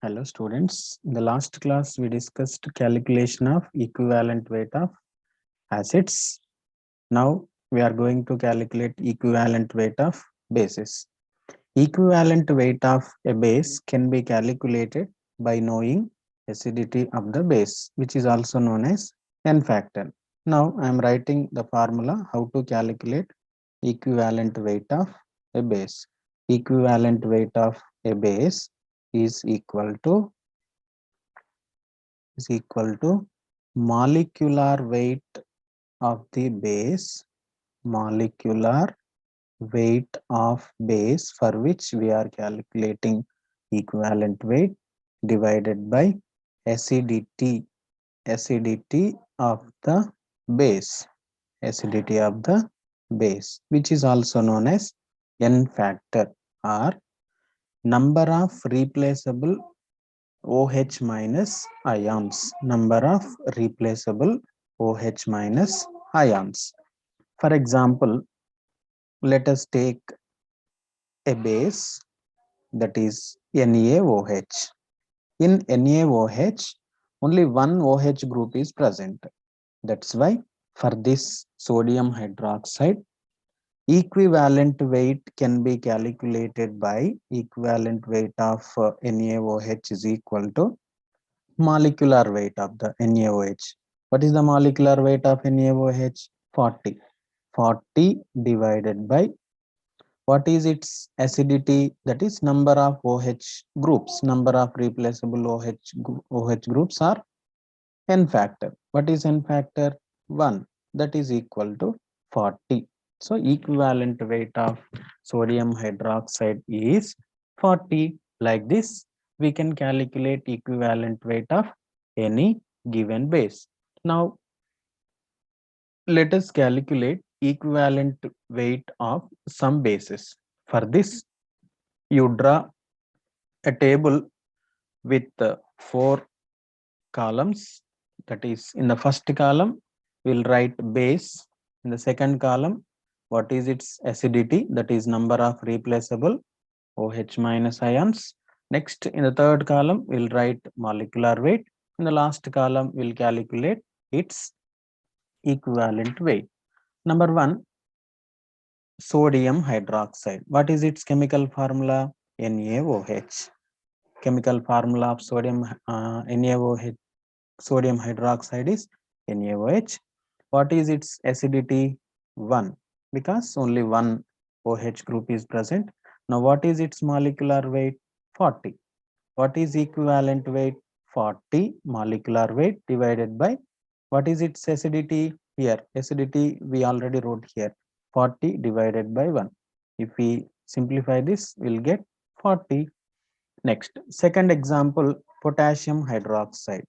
Hello students. In the last class we discussed calculation of equivalent weight of acids. Now we are going to calculate equivalent weight of bases. Equivalent weight of a base can be calculated by knowing acidity of the base, which is also known as N factor. Now I am writing the formula how to calculate equivalent weight of a base. Equivalent weight of a base is equal to molecular weight of the base, molecular weight of base for which we are calculating equivalent weight divided by acidity, acidity of the base, acidity of the base, which is also known as N factor, or number of replaceable OH minus ions, number of replaceable OH minus ions. For example, let us take a base, that is NaOH. In NaOH, only one OH group is present. That's why for this sodium hydroxide, equivalent weight can be calculated by equivalent weight of NaOH is equal to molecular weight of the NaOH. What is the molecular weight of NaOH? 40. 40 divided by what is its acidity? That is number of OH groups. Number of replaceable OH groups are N factor. What is N factor? 1. That is equal to 40. So equivalent weight of sodium hydroxide is 40. Like this, we can calculate equivalent weight of any given base. Now, let us calculate equivalent weight of some bases. For this, you draw a table with 4 columns. That is, in the first column, we'll write base. In the second column, what is its acidity? That is number of replaceable OH minus ions. Next, in the third column, we'll write molecular weight. In the last column, we'll calculate its equivalent weight. Number 1, sodium hydroxide. What is its chemical formula? NaOH. Chemical formula of sodium NaOH, sodium hydroxide is NaOH. What is its acidity? 1, because only one OH group is present. Now what is its molecular weight? 40. What is equivalent weight? 40 molecular weight divided by what is its acidity? Here acidity we already wrote here, 40 divided by 1. If we simplify this, we'll get 40. Next, second example, potassium hydroxide.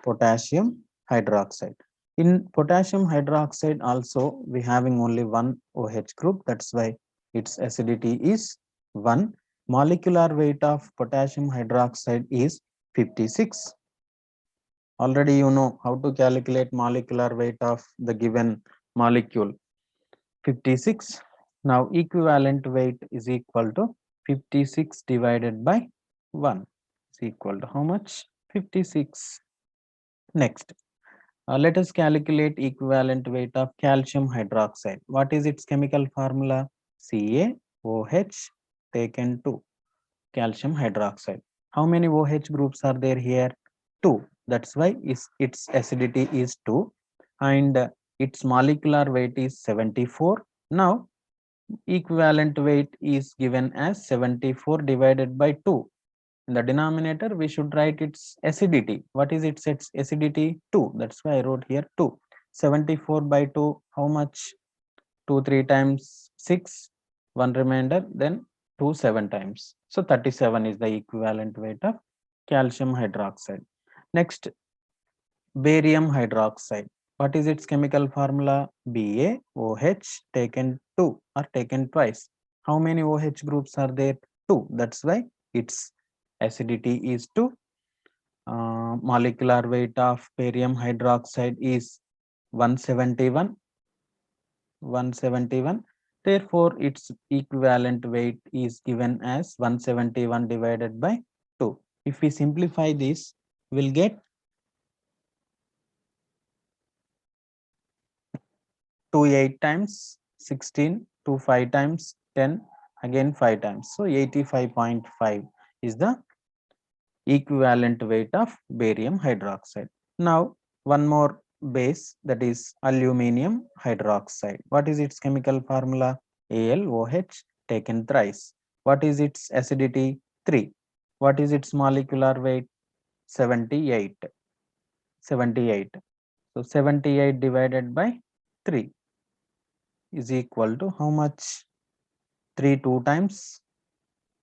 Potassium hydroxide. In potassium hydroxide also we having only one OH group. That's why its acidity is 1. Molecular weight of potassium hydroxide is 56. Already you know how to calculate molecular weight of the given molecule, 56. Now equivalent weight is equal to 56 divided by 1 is equal to how much? 56. Next, let us calculate equivalent weight of calcium hydroxide. What is its chemical formula? CaOH taken 2, calcium hydroxide. How many OH groups are there here? 2. That's why its acidity is 2 and its molecular weight is 74. Now equivalent weight is given as 74 divided by 2. In the denominator, we should write its acidity. What is its acidity? 2. That's why I wrote here 2. 74 by 2, how much? 2 3 times 6, 1 remainder, then 2 7 times. So 37 is the equivalent weight of calcium hydroxide. Next, barium hydroxide. What is its chemical formula? BaOH taken 2 or taken twice. How many OH groups are there? 2. That's why its acidity is 2. Molecular weight of barium hydroxide is 171. 171. Therefore, its equivalent weight is given as 171 divided by 2. If we simplify this, we'll get 2 8 times 16, 2 5 times 10, again 5 times. So 85.5 is the equivalent weight of barium hydroxide. Now, one more base, that is aluminum hydroxide. What is its chemical formula? AlOH taken thrice. What is its acidity? 3. What is its molecular weight? 78. 78. So 78 divided by 3 is equal to how much? 3 2 times,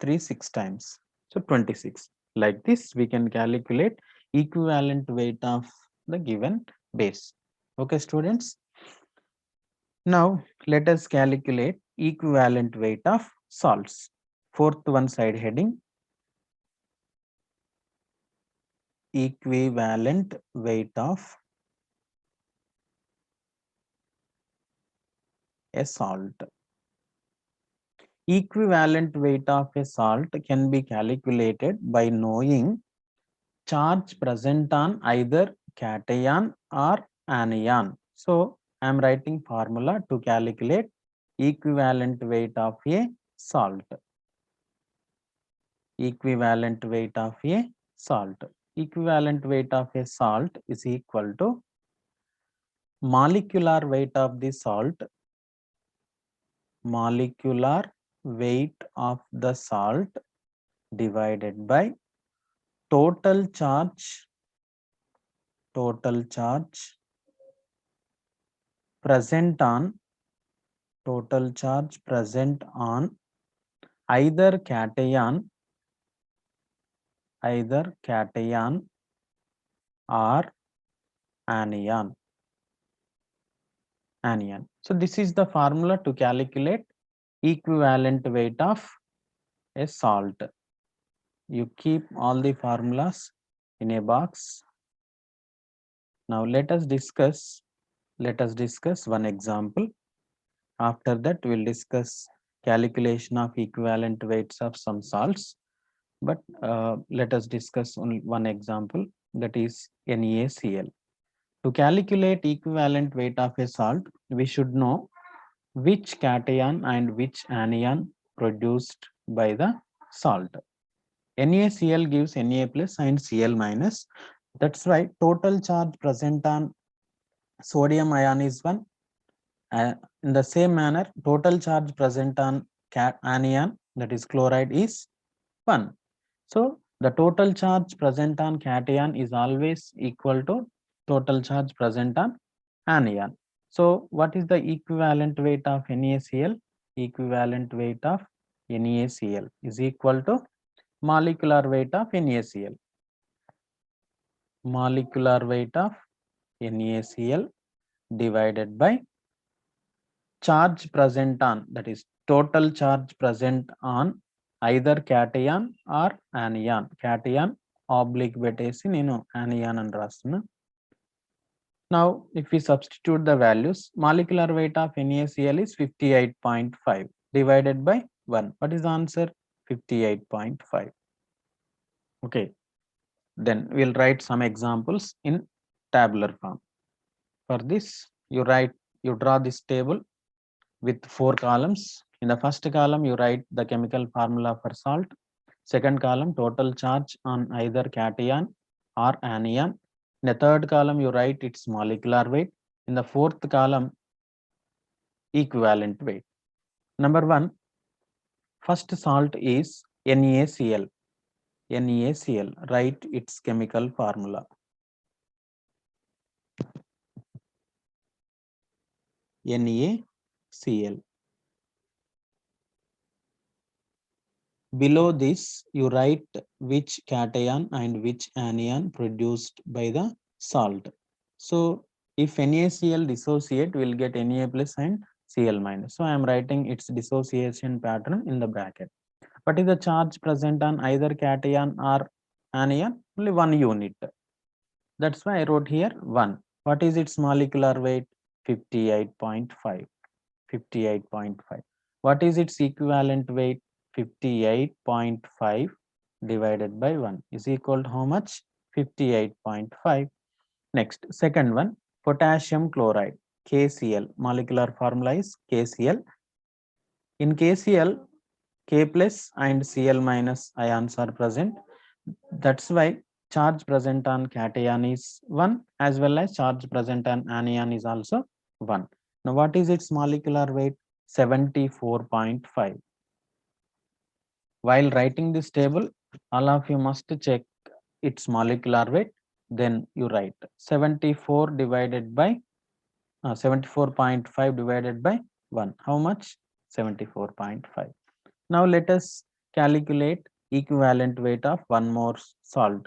3 6 times. So 26. Like this, we can calculate equivalent weight of the given base. Okay, students. Now, let us calculate equivalent weight of salts. Fourth one side heading, equivalent weight of a salt. Equivalent weight of a salt can be calculated by knowing charge present on either cation or anion. So, I am writing formula to calculate equivalent weight of a salt. Equivalent weight of a salt. Equivalent weight of a salt is equal to molecular weight of the salt, molecular weight of the salt divided by total charge, total charge present on, total charge present on either cation, either cation or anion. Anion. So this is the formula to calculate equivalent weight of a salt. You keep all the formulas in a box. Now let us discuss one example. After that, we'll discuss calculation of equivalent weights of some salts. But let us discuss only one example, that is NaCl. To calculate equivalent weight of a salt, we should know which cation and which anion produced by the salt. NaCl gives Na plus and Cl minus. That's why total charge present on sodium ion is 1. In the same manner, total charge present on anion, that is chloride, is 1. So the total charge present on cation is always equal to total charge present on anion. So what is the equivalent weight of NaCl? Equivalent weight of NaCl is equal to molecular weight of NaCl. Molecular weight of NaCl divided by charge present on, that is total charge present on either cation or anion. Cation oblique పెట్టేసి నేను anion అని రాస్తున్నా. Now if we substitute the values, molecular weight of NaCl is 58.5 divided by 1. What is the answer? 58.5. Okay, then we'll write some examples in tabular form. For this, you draw this table with 4 columns. In the first column, you write the chemical formula for salt. Second column, total charge on either cation or anion. In the third column, you write its molecular weight. In the fourth column, equivalent weight. Number 1, first salt is NaCl. NaCl, write its chemical formula. NaCl. Below this, you write which cation and which anion produced by the salt. So if NaCl dissociate, we'll get Na plus and Cl minus. So I am writing its dissociation pattern in the bracket. What is the charge present on either cation or anion? Only 1 unit. That's why I wrote here 1. What is its molecular weight? 58.5. 58.5. What is its equivalent weight? 58.5 divided by 1 is equal to how much? 58.5. Next, second one, potassium chloride, KCl. Molecular formula is KCl. In KCl, K plus and Cl minus ions are present. That's why charge present on cation is 1 as well as charge present on anion is also 1. Now what is its molecular weight? 74.5. While writing this table, all of you must check its molecular weight. Then you write 74 divided by 74.5 divided by 1. How much? 74.5. Now let us calculate equivalent weight of one more salt,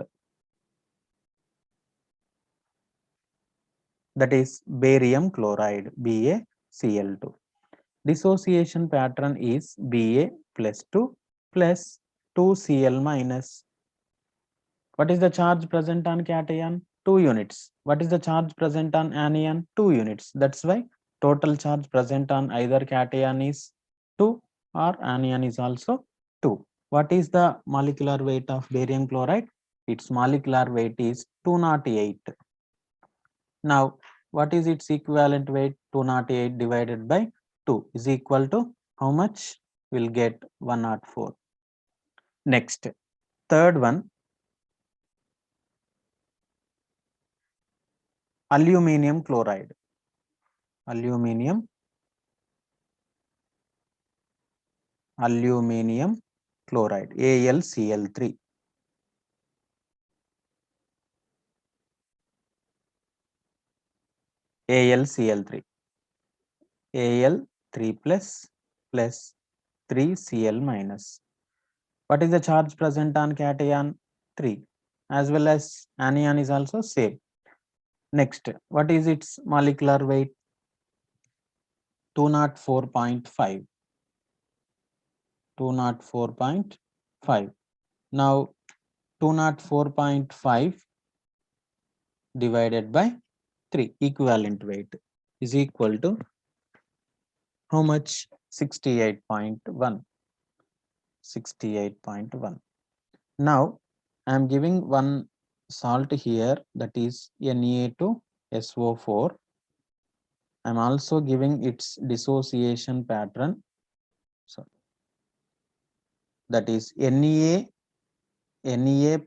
that is barium chloride, BaCl2. Dissociation pattern is Ba plus 2 plus 2Cl minus. What is the charge present on cation? 2 units. What is the charge present on anion? 2 units. That's why total charge present on either cation is 2 or anion is also 2. What is the molecular weight of barium chloride? Its molecular weight is 208. Now, what is its equivalent weight? 208 divided by 2 is equal to how much? We'll get 104. Next, third one, aluminium chloride. Aluminium chloride, AlCl3. AlCl3. Al3 plus 3Cl minus. What is the charge present on cation? 3 as well as anion is also same. Next, what is its molecular weight? 204.5. 204.5. Now 204.5 divided by 3, equivalent weight is equal to how much? 68.1. 68.1. Now I am giving one salt here, that is Na2SO4. I am also giving its dissociation pattern. So that is Na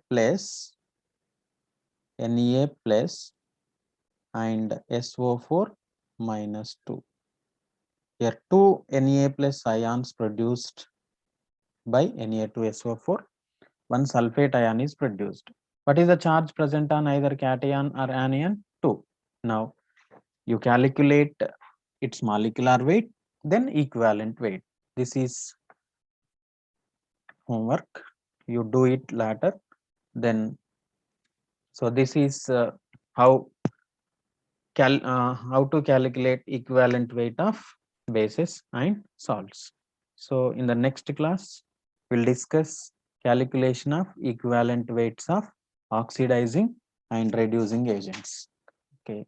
plus and SO4 minus 2. Here 2 Na plus ions produced by Na2SO4. One sulfate ion is produced. What is the charge present on either cation or anion? 2. Now you calculate its molecular weight, then equivalent weight. This is homework. You do it later. Then, so this is how to calculate equivalent weight of bases and salts. So in the next class, we'll discuss calculation of equivalent weights of oxidizing and reducing agents. Okay.